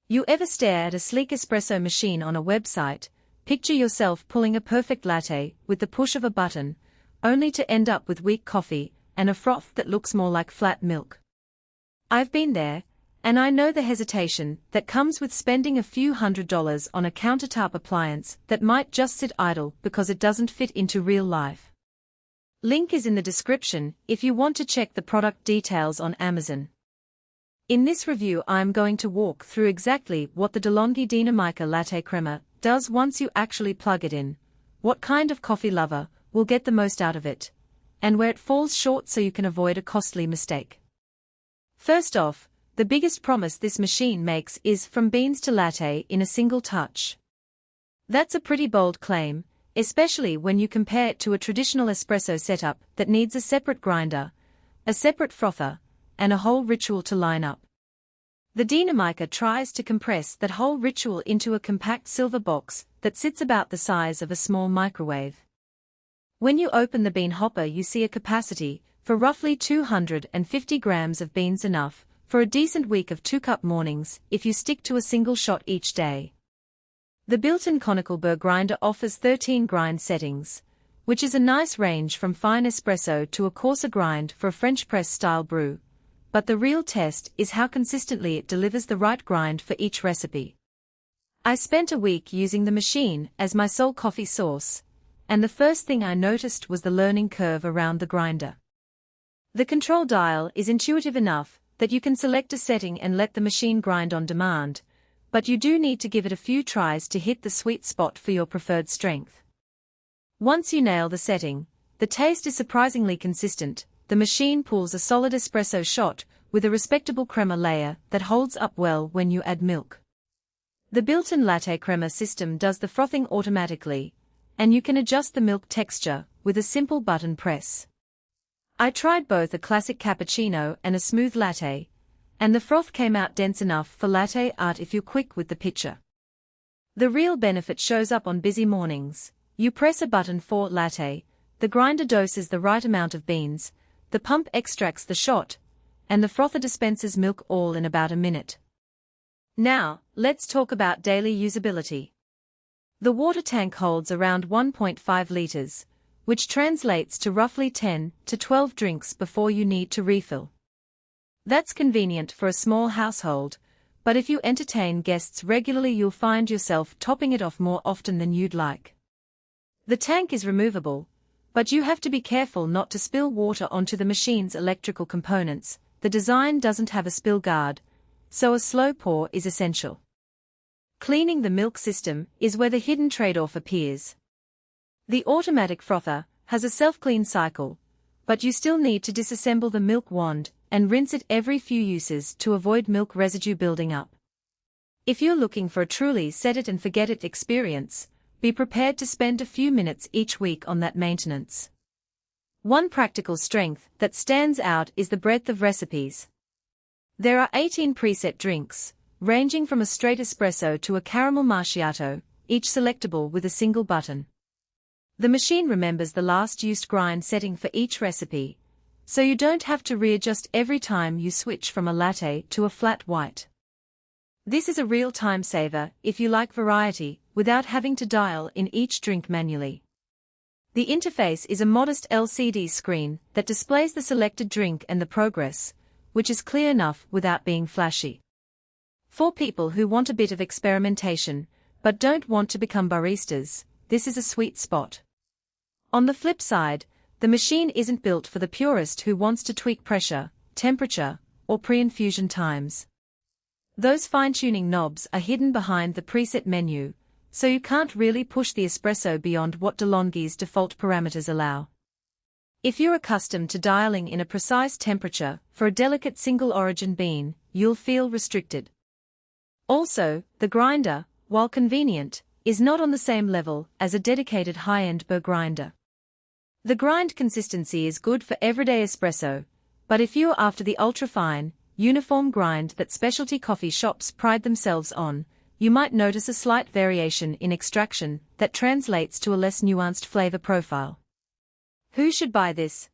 You ever stare at a sleek espresso machine on a website, picture yourself pulling a perfect latte with the push of a button, only to end up with weak coffee and a froth that looks more like flat milk? I've been there, and I know the hesitation that comes with spending a few $100s on a countertop appliance that might just sit idle because it doesn't fit into real life. Link is in the description if you want to check the product details on Amazon. In this review I'm going to walk through exactly what the DeLonghi Dinamica LatteCrema does once you actually plug it in, what kind of coffee lover will get the most out of it, and where it falls short so you can avoid a costly mistake. First off, the biggest promise this machine makes is from beans to latte in a single touch. That's a pretty bold claim, especially when you compare it to a traditional espresso setup that needs a separate grinder, a separate frother, and a whole ritual to line up. The Dinamica tries to compress that whole ritual into a compact silver box that sits about the size of a small microwave. When you open the bean hopper you see a capacity for roughly 250 grams of beans, enough for a decent week of 2-cup mornings if you stick to a single shot each day. The built-in conical burr grinder offers 13 grind settings, which is a nice range from fine espresso to a coarser grind for a French press-style brew, but the real test is how consistently it delivers the right grind for each recipe. I spent a week using the machine as my sole coffee source, and the first thing I noticed was the learning curve around the grinder. The control dial is intuitive enough that you can select a setting and let the machine grind on demand, but you do need to give it a few tries to hit the sweet spot for your preferred strength. Once you nail the setting, the taste is surprisingly consistent. The machine pulls a solid espresso shot with a respectable crema layer that holds up well when you add milk. The built-in LatteCrema system does the frothing automatically, and you can adjust the milk texture with a simple button press. I tried both a classic cappuccino and a smooth latte, and the froth came out dense enough for latte art if you're quick with the pitcher. The real benefit shows up on busy mornings. You press a button for latte, the grinder doses the right amount of beans, the pump extracts the shot, and the frother dispenses milk all in about a minute. Now, let's talk about daily usability. The water tank holds around 1.5 liters, which translates to roughly 10 to 12 drinks before you need to refill. That's convenient for a small household, but if you entertain guests regularly you'll find yourself topping it off more often than you'd like. The tank is removable, but you have to be careful not to spill water onto the machine's electrical components. The design doesn't have a spill guard, so a slow pour is essential. Cleaning the milk system is where the hidden trade-off appears. The automatic frother has a self-clean cycle, but you still need to disassemble the milk wand and rinse it every few uses to avoid milk residue building up. If you're looking for a truly set-it-and-forget-it experience, be prepared to spend a few minutes each week on that maintenance. One practical strength that stands out is the breadth of recipes. There are 18 preset drinks, ranging from a straight espresso to a caramel macchiato, each selectable with a single button. The machine remembers the last used grind setting for each recipe, so you don't have to readjust every time you switch from a latte to a flat white. This is a real time saver if you like variety, without having to dial in each drink manually. The interface is a modest LCD screen that displays the selected drink and the progress, which is clear enough without being flashy. For people who want a bit of experimentation, but don't want to become baristas, this is a sweet spot. On the flip side, the machine isn't built for the purist who wants to tweak pressure, temperature, or pre-infusion times. Those fine-tuning knobs are hidden behind the preset menu, so you can't really push the espresso beyond what DeLonghi's default parameters allow. If you're accustomed to dialing in a precise temperature for a delicate single-origin bean, you'll feel restricted. Also, the grinder, while convenient, is not on the same level as a dedicated high-end burr grinder. The grind consistency is good for everyday espresso, but if you're after the ultra-fine, uniform grind that specialty coffee shops pride themselves on, you might notice a slight variation in extraction that translates to a less nuanced flavor profile. Who should buy this?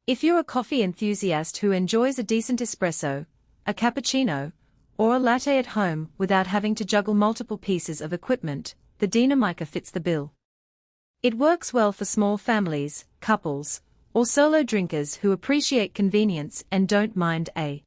If you're a coffee enthusiast who enjoys a decent espresso, a cappuccino, or a latte at home without having to juggle multiple pieces of equipment, the Dinamica fits the bill. It works well for small families, couples, or solo drinkers who appreciate convenience and don't mind a